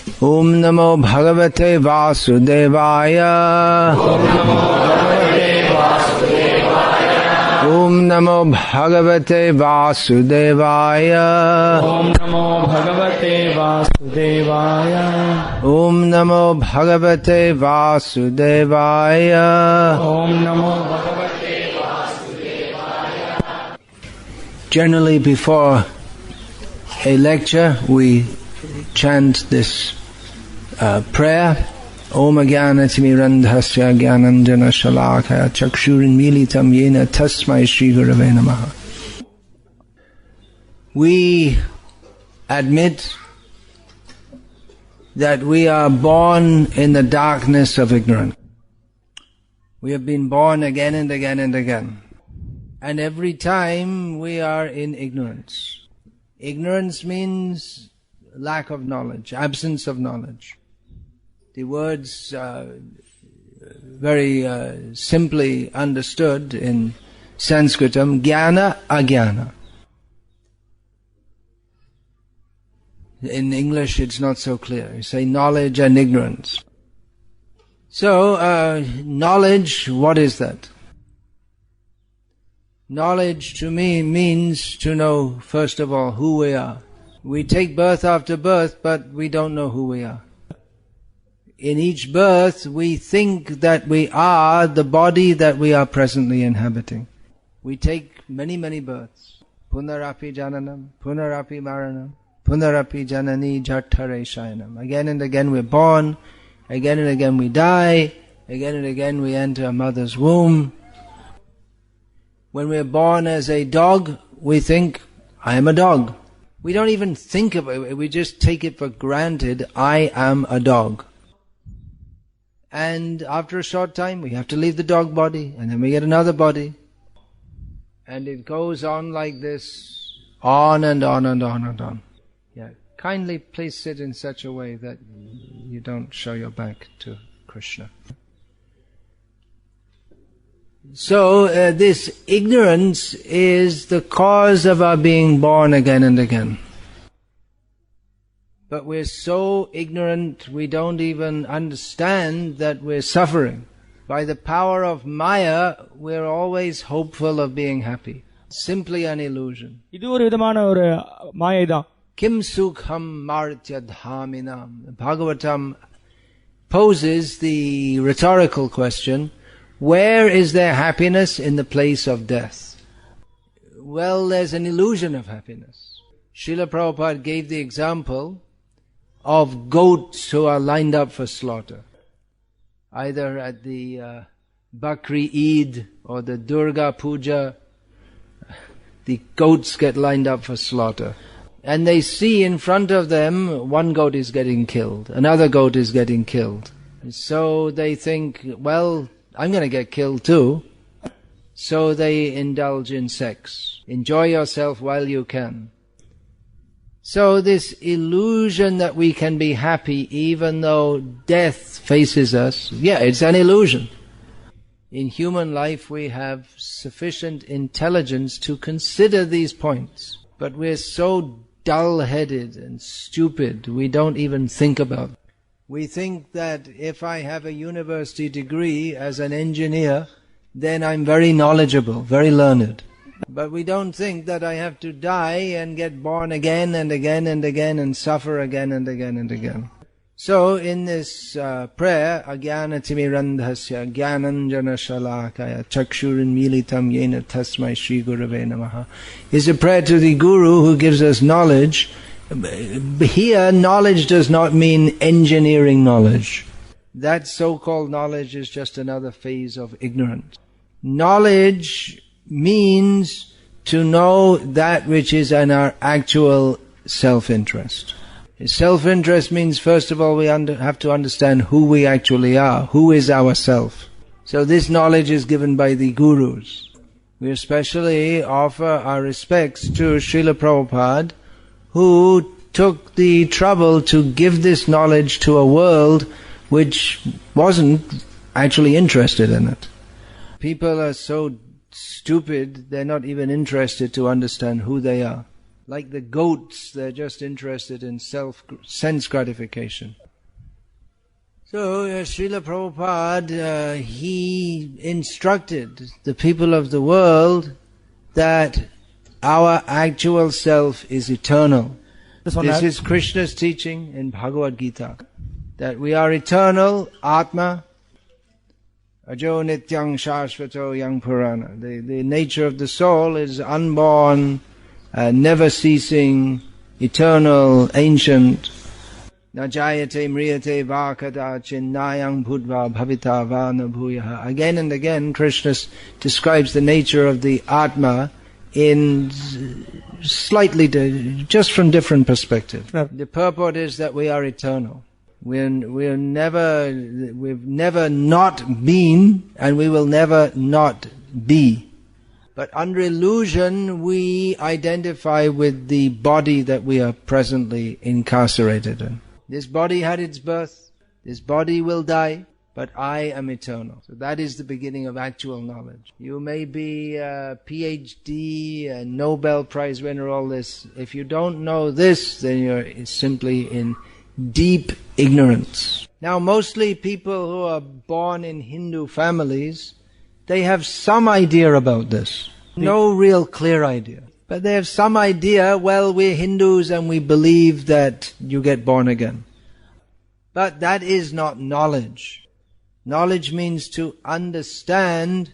Om Namo Bhagavate Vasudevaya. Om Namo Bhagavate Vasudevaya. Om Namo Bhagavate Vasudevaya. Om Namo Bhagavate Vasudevaya. Om Namo Bhagavate Vasudevaya. Generally, before a lecture, we chant this prayer. Om Ajnana-timirandhasya Jnananjana Shalakaya Chakshurinmilitam Yena Tasmai Shri Gurave Namaha. We admit that we are born in the darkness of ignorance. We have been born again and again and again. And every time we are in ignorance. Ignorance means lack of knowledge, absence of knowledge. The words very simply understood in Sanskritam, jnana, ajnana. In English it's not so clear. You say knowledge and ignorance. So, knowledge, what is that? Knowledge to me means to know, first of all, who we are. We take birth after birth, but we don't know who we are. In each birth, we think that we are the body that we are presently inhabiting. We take many, many births. Punarapi jananam, punarapi maranam, punarapi janani jatthare shayanam. Again and again we're born, again and again we die, again and again we enter a mother's womb. When we're born as a dog, we think, I am a dog. We don't even think of it, we just take it for granted, I am a dog. And after a short time, we have to leave the dog body, and then we get another body. And it goes on like this, on and on and on and on. Yeah. Kindly please sit in such a way that you don't show your back to Krishna. So, this ignorance is the cause of our being born again and again. But we're so ignorant, we don't even understand that we're suffering. By the power of Maya, we're always hopeful of being happy. Simply an illusion. இது ஒரு விதமான ஒரு மாயைதான். Kim sukham martya dhaminam. Bhagavatam poses the rhetorical question, where is there happiness in the place of death? Well, there's an illusion of happiness. Srila Prabhupada gave the example of goats who are lined up for slaughter. Either at the Bakri Eid or the Durga Puja, the goats get lined up for slaughter. And they see in front of them, one goat is getting killed, another goat is getting killed. And so they think, well, I'm going to get killed too. So they indulge in sex. Enjoy yourself while you can. So this illusion that we can be happy even though death faces us, yeah, it's an illusion. In human life we have sufficient intelligence to consider these points. But we're so dull-headed and stupid, we don't even think about it. We think that if I have a university degree as an engineer, then I'm very knowledgeable, very learned. But we don't think that I have to die and get born again and again and again and suffer again and again and again. So in this prayer, Ajnana-timirandhasya Jnananjana Shalakaya Chakshurinmilitam Yena Tasmai Shri Gurave Namaha is a prayer to the Guru who gives us knowledge. Here, knowledge does not mean engineering knowledge. That so-called knowledge is just another phase of ignorance. Knowledge means to know that which is in our actual self-interest. Self-interest means, first of all, we have to understand who we actually are, who is our self. So this knowledge is given by the gurus. We especially offer our respects to Srila Prabhupada, who took the trouble to give this knowledge to a world which wasn't actually interested in it. People are so stupid, they're not even interested to understand who they are. Like the goats, they're just interested in sense gratification. So Srila Prabhupada, he instructed the people of the world that our actual self is eternal. This is Krishna's teaching in Bhagavad Gita, that we are eternal, Atma, Ajo Nityang Shashvato Yang Purana. The nature of the soul is unborn, never ceasing, eternal, ancient. Najayate mriyate vakada chinnayang bhudva bhavita va nabhuyaha. Again and again Krishna describes the nature of the Atma in slightly just from different perspectives. The purport is that we are eternal. We've never not been, and we will never not be. But under illusion, we identify with the body that we are presently incarcerated in. This body had its birth, this body will die, but I am eternal. So that is the beginning of actual knowledge. You may be a PhD, a Nobel Prize winner, all this. If you don't know this, then you're simply in deep ignorance. Now, mostly people who are born in Hindu families, they have some idea about this. No real clear idea. But they have some idea, well, we're Hindus and we believe that you get born again. But that is not knowledge. Knowledge means to understand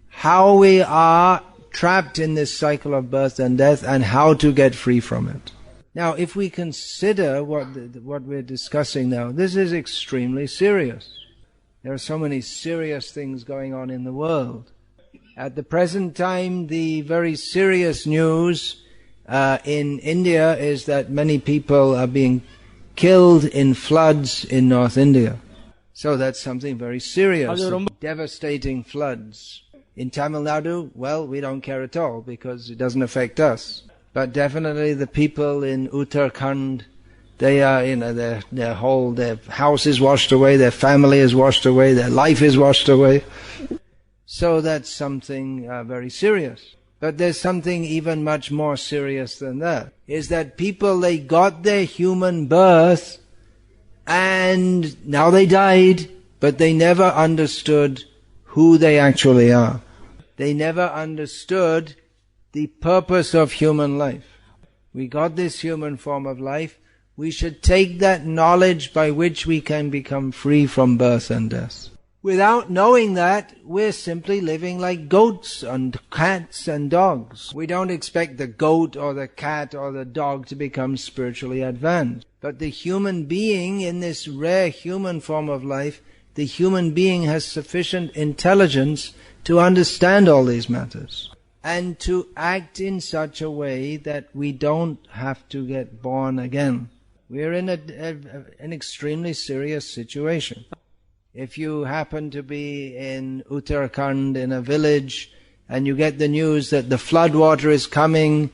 how we are trapped in this cycle of birth and death and how to get free from it. Now, if we consider what we're discussing now, this is extremely serious. There are so many serious things going on in the world. At the present time, the very serious news in India is that many people are being killed in floods in North India. So that's something very serious. Devastating floods. In Tamil Nadu, well, we don't care at all because it doesn't affect us. But definitely the people in Uttarakhand, they are, their house is washed away, their family is washed away, their life is washed away. So that's something very serious. But there's something even much more serious than that. Is that people, they got their human birth and now they died, but they never understood who they actually are. They never understood the purpose of human life. We got this human form of life. We should take that knowledge by which we can become free from birth and death. Without knowing that, we're simply living like goats and cats and dogs. We don't expect the goat or the cat or the dog to become spiritually advanced. But the human being, in this rare human form of life, the human being has sufficient intelligence to understand all these matters and to act in such a way that we don't have to get born again. We're in an extremely serious situation. If you happen to be in Uttarakhand in a village and you get the news that the flood water is coming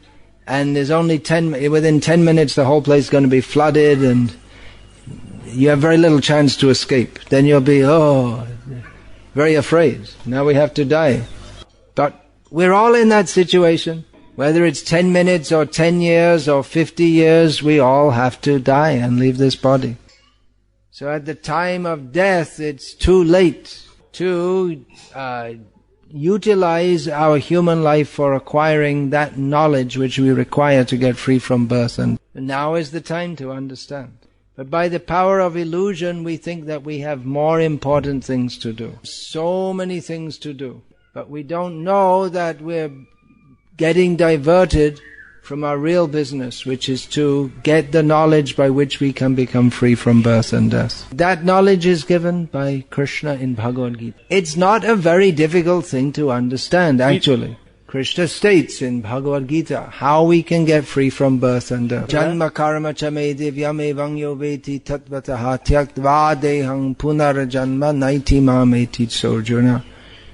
and there's only within 10 minutes the whole place is going to be flooded and you have very little chance to escape, then you'll be, very afraid. Now we have to die. But we're all in that situation. Whether it's 10 minutes or 10 years or 50 years, we all have to die and leave this body. So at the time of death, it's too late to utilize our human life for acquiring that knowledge which we require to get free from birth. And now is the time to understand. But by the power of illusion, we think that we have more important things to do. So many things to do. But we don't know that we're getting diverted from our real business, which is to get the knowledge by which we can become free from birth and death. That knowledge is given by Krishna in Bhagavad Gita. It's not a very difficult thing to understand, actually. Krishna states in Bhagavad Gita how we can get free from birth and death. Janma karma chame divyam evangyo veti tatvataha tyaktva dehang punarajanma naiti mameti sorjuna.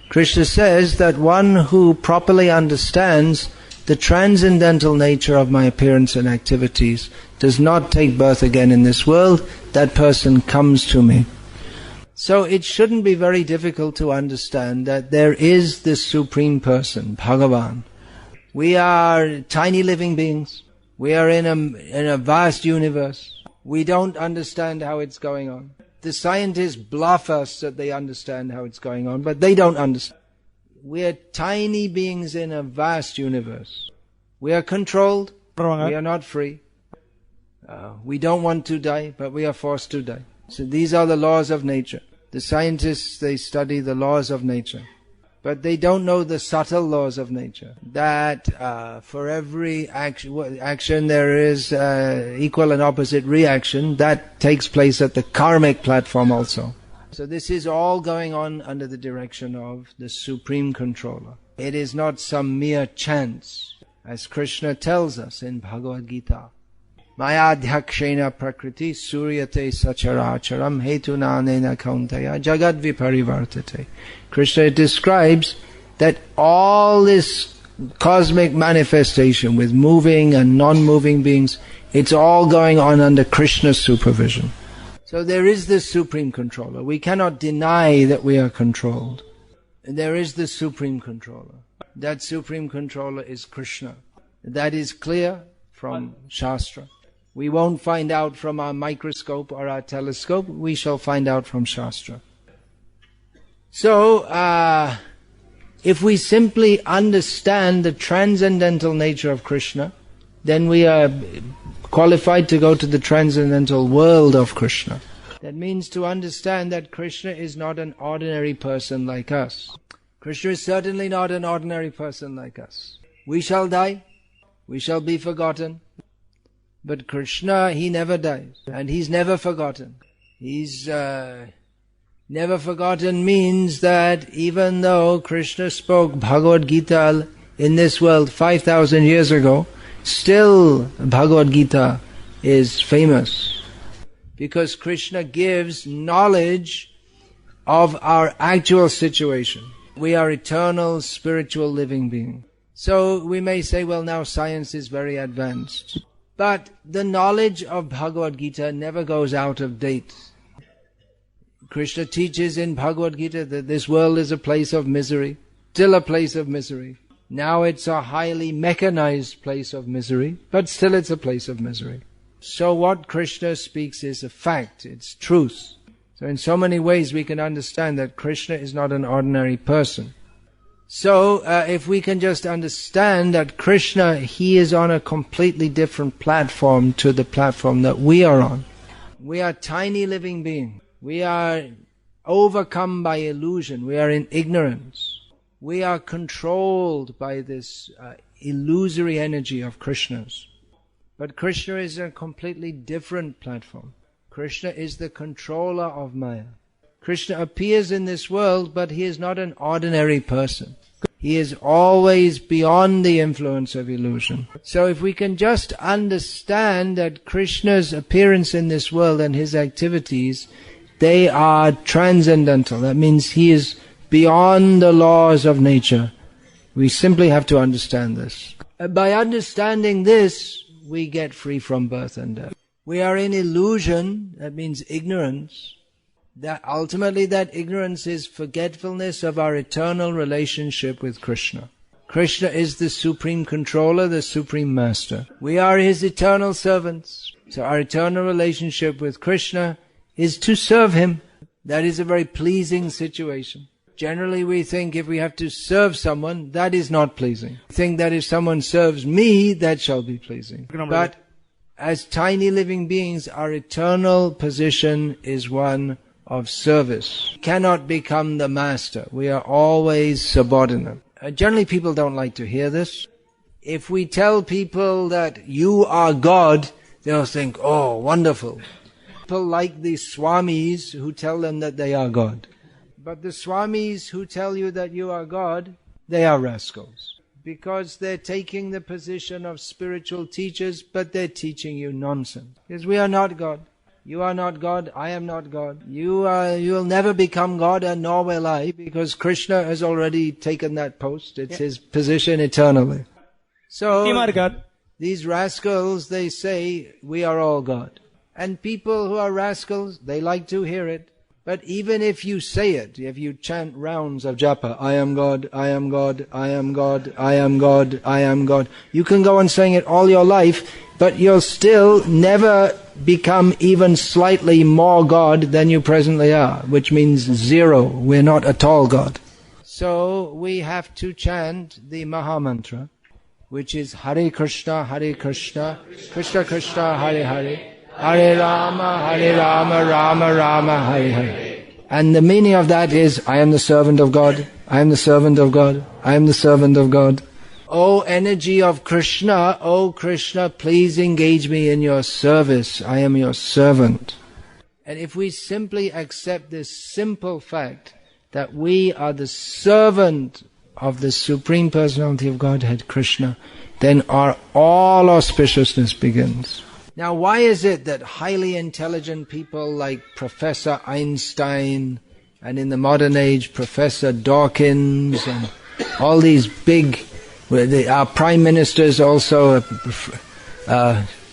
Krishna says that one who properly understands the transcendental nature of my appearance and activities does not take birth again in this world. That person comes to me. So it shouldn't be very difficult to understand that there is this Supreme Person, Bhagavan. We are tiny living beings. We are in a vast universe. We don't understand how it's going on. The scientists bluff us that they understand how it's going on, but they don't understand. We are tiny beings in a vast universe. We are controlled. We are not free. We don't want to die, but we are forced to die. So these are the laws of nature. The scientists, they study the laws of nature. But they don't know the subtle laws of nature. That for every action there is equal and opposite reaction. That takes place at the karmic platform also. So this is all going on under the direction of the Supreme Controller. It is not some mere chance, as Krishna tells us in Bhagavad Gita. Maya adhyakshena prakriti suryate sacharacharam hetunanena kauntaya jagad viparivartate. Krishna describes that all this cosmic manifestation with moving and non-moving beings, it's all going on under Krishna's supervision. So there is this Supreme Controller. We cannot deny that we are controlled. There is the Supreme Controller. That Supreme Controller is Krishna. That is clear from Shastra. We won't find out from our microscope or our telescope. We shall find out from Shastra. So, if we simply understand the transcendental nature of Krishna, then we are qualified to go to the transcendental world of Krishna. That means to understand that Krishna is not an ordinary person like us. Krishna is certainly not an ordinary person like us. We shall die. We shall be forgotten. But Krishna, he never dies. And he's never forgotten. He's never forgotten means that even though Krishna spoke Bhagavad Gita in this world 5,000 years ago, still Bhagavad Gita is famous. Because Krishna gives knowledge of our actual situation. We are eternal, spiritual living beings. So we may say, well, now science is very advanced. But the knowledge of Bhagavad Gita never goes out of date. Krishna teaches in Bhagavad Gita that this world is a place of misery, still a place of misery. Now it's a highly mechanized place of misery, but still it's a place of misery. So what Krishna speaks is a fact, it's truth. So in so many ways we can understand that Krishna is not an ordinary person. So if we can just understand that Krishna, he is on a completely different platform to the platform that we are on. We are tiny living beings. We are overcome by illusion. We are in ignorance. We are controlled by this illusory energy of Krishna's. But Krishna is a completely different platform. Krishna is the controller of Maya. Krishna appears in this world, but he is not an ordinary person. He is always beyond the influence of illusion. So if we can just understand that Krishna's appearance in this world and his activities, they are transcendental. That means he is beyond the laws of nature. We simply have to understand this. By understanding this, we get free from birth and death. We are in illusion, that means ignorance. That ultimately that ignorance is forgetfulness of our eternal relationship with Krishna. Krishna is the Supreme Controller, the Supreme Master. We are his eternal servants. So our eternal relationship with Krishna is to serve him. That is a very pleasing situation. Generally we think if we have to serve someone, that is not pleasing. We think that if someone serves me, that shall be pleasing. But as tiny living beings, our eternal position is one of service. We cannot become the master. We are always subordinate. Generally people don't like to hear this. If we tell people that you are God, they'll think, oh, wonderful. People like the Swamis who tell them that they are God. But the Swamis who tell you that you are God, they are rascals. Because they're taking the position of spiritual teachers, but they're teaching you nonsense. Because we are not God. You are not God, I am not God. You will never become God, and nor will I, because Krishna has already taken that post. It's his position eternally. So, these rascals, they say, we are all God. And people who are rascals, they like to hear it. But even if you say it, if you chant rounds of japa, I am God, I am God, I am God, I am God, I am God, you can go on saying it all your life, but you'll still never become even slightly more God than you presently are, which means zero. We're not at all God. So we have to chant the Maha Mantra, which is Hare Krishna, Krishna Krishna, Hare Hare, Hare Rama, Rama Rama, Hare Hare. And the meaning of that is, I am the servant of God, I am the servant of God, I am the servant of God. O energy of Krishna, O Krishna, please engage me in your service. I am your servant. And if we simply accept this simple fact that we are the servant of the Supreme Personality of Godhead, Krishna, then our all auspiciousness begins. Now, why is it that highly intelligent people like Professor Einstein, and in the modern age, Professor Dawkins, and all these big, our Prime Minister is also,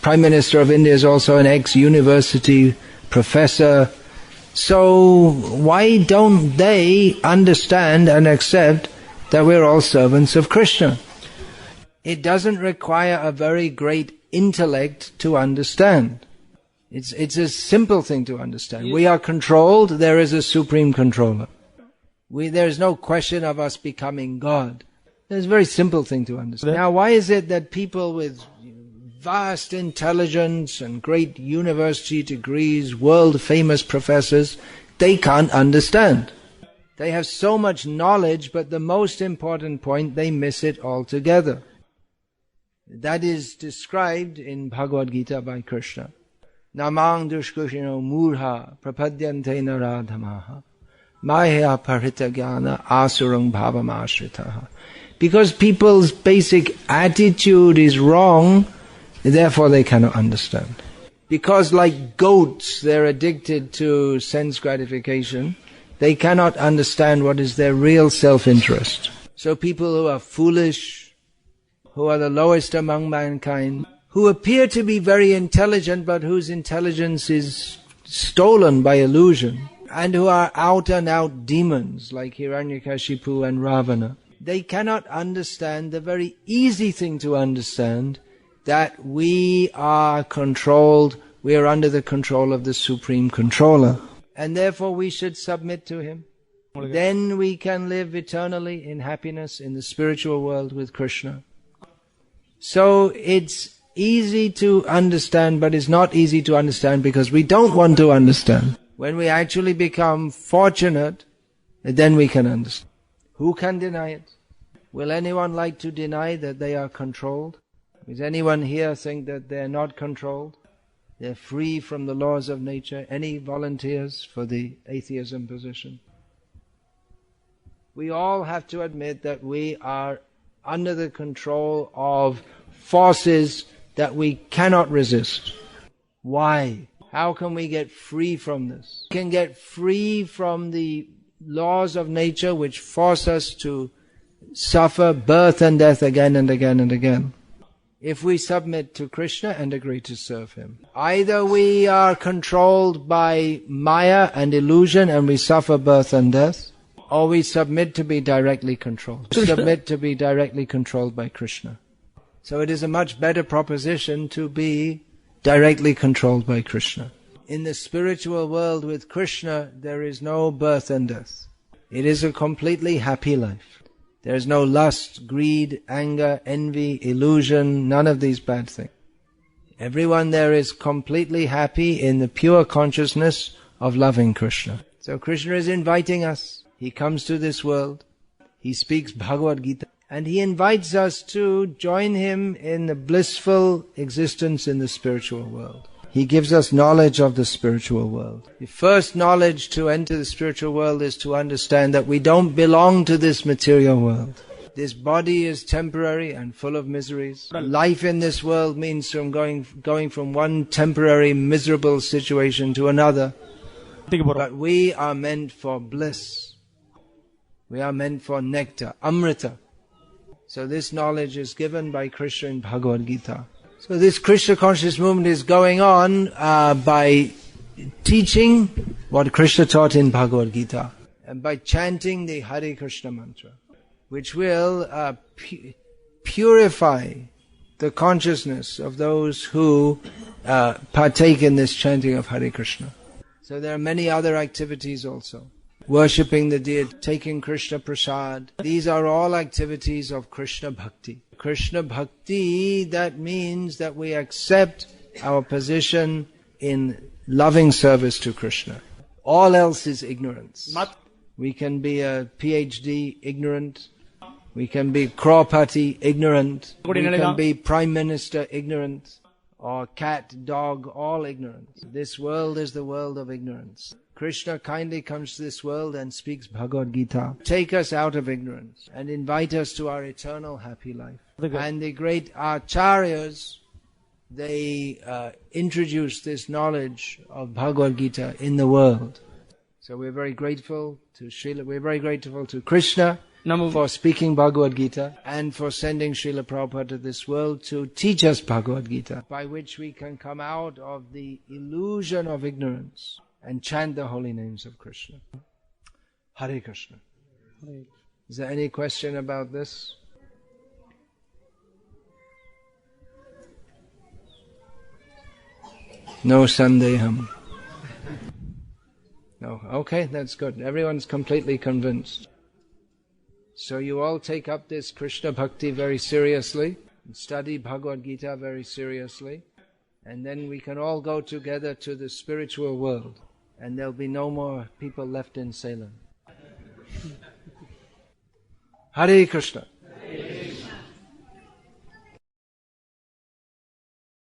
Prime Minister of India is also an ex-university professor. So why don't they understand and accept that we're all servants of Krishna? It doesn't require a very great intellect to understand. It's a simple thing to understand. We are controlled, there is a supreme controller. There is no question of us becoming God. It's a very simple thing to understand. Now, why is it that people with vast intelligence and great university degrees, world-famous professors, they can't understand? They have so much knowledge, but the most important point, they miss it altogether. That is described in Bhagavad Gita by Krishna. Namang dushkushino murha prapadyante naradhamaha maya parita jnana asurang bhavam ashritaha. Because people's basic attitude is wrong, therefore they cannot understand. Because like goats, they're addicted to sense gratification, they cannot understand what is their real self-interest. So people who are foolish, who are the lowest among mankind, who appear to be very intelligent but whose intelligence is stolen by illusion, and who are out and out demons like Hiranyakashipu and Ravana, they cannot understand the very easy thing to understand, that we are controlled, we are under the control of the Supreme Controller. And therefore we should submit to Him. Then we can live eternally in happiness in the spiritual world with Krishna. So it's easy to understand, but it's not easy to understand because we don't want to understand. When we actually become fortunate, then we can understand. Who can deny it? Will anyone like to deny that they are controlled? Does anyone here think that they're not controlled? They're free from the laws of nature? Any volunteers for the atheism position? We all have to admit that we are under the control of forces that we cannot resist. Why? How can we get free from this? We can get free from the laws of nature which force us to suffer birth and death again and again and again, if we submit to Krishna and agree to serve Him. Either we are controlled by Maya and illusion and we suffer birth and death, or we submit to be directly controlled. Submit to be directly controlled by Krishna. So it is a much better proposition to be directly controlled by Krishna. In the spiritual world with Krishna, there is no birth and death. It is a completely happy life. There is no lust, greed, anger, envy, illusion, none of these bad things. Everyone there is completely happy in the pure consciousness of loving Krishna. So Krishna is inviting us. He comes to this world. He speaks Bhagavad Gita. And He invites us to join Him in the blissful existence in the spiritual world. He gives us knowledge of the spiritual world. The first knowledge to enter the spiritual world is to understand that we don't belong to this material world. This body is temporary and full of miseries. Life in this world means going from one temporary miserable situation to another. But we are meant for bliss. We are meant for nectar, amrita. So this knowledge is given by Krishna in Bhagavad Gita. So this Krishna conscious movement is going on by teaching what Krishna taught in Bhagavad Gita, and by chanting the Hare Krishna mantra, which will purify the consciousness of those who partake in this chanting of Hare Krishna. So there are many other activities also. Worshipping the deity, taking Krishna prasad. These are all activities of Krishna Bhakti. Krishna Bhakti, that means that we accept our position in loving service to Krishna. All else is ignorance. We can be a PhD ignorant. We can be Krawpati ignorant. We can be Prime Minister ignorant. Or cat, dog, all ignorance. This world is the world of ignorance. Krishna kindly comes to this world and speaks Bhagavad Gita. Take us out of ignorance and invite us to our eternal happy life. And the great acharyas, they introduced this knowledge of Bhagavad Gita in the world. So we're very grateful to Srila, we're very grateful to Krishna for speaking Bhagavad Gita and for sending Srila Prabhupada to this world to teach us Bhagavad Gita, by which we can come out of the illusion of ignorance and chant the holy names of Krishna. Hare Krishna. Is there any question about this? No sandeham. No. Okay, that's good. Everyone's completely convinced. So you all take up this Krishna Bhakti very seriously, and study Bhagavad Gita very seriously, and then we can all go together to the spiritual world, and there'll be no more people left in Salem. Hare Krishna.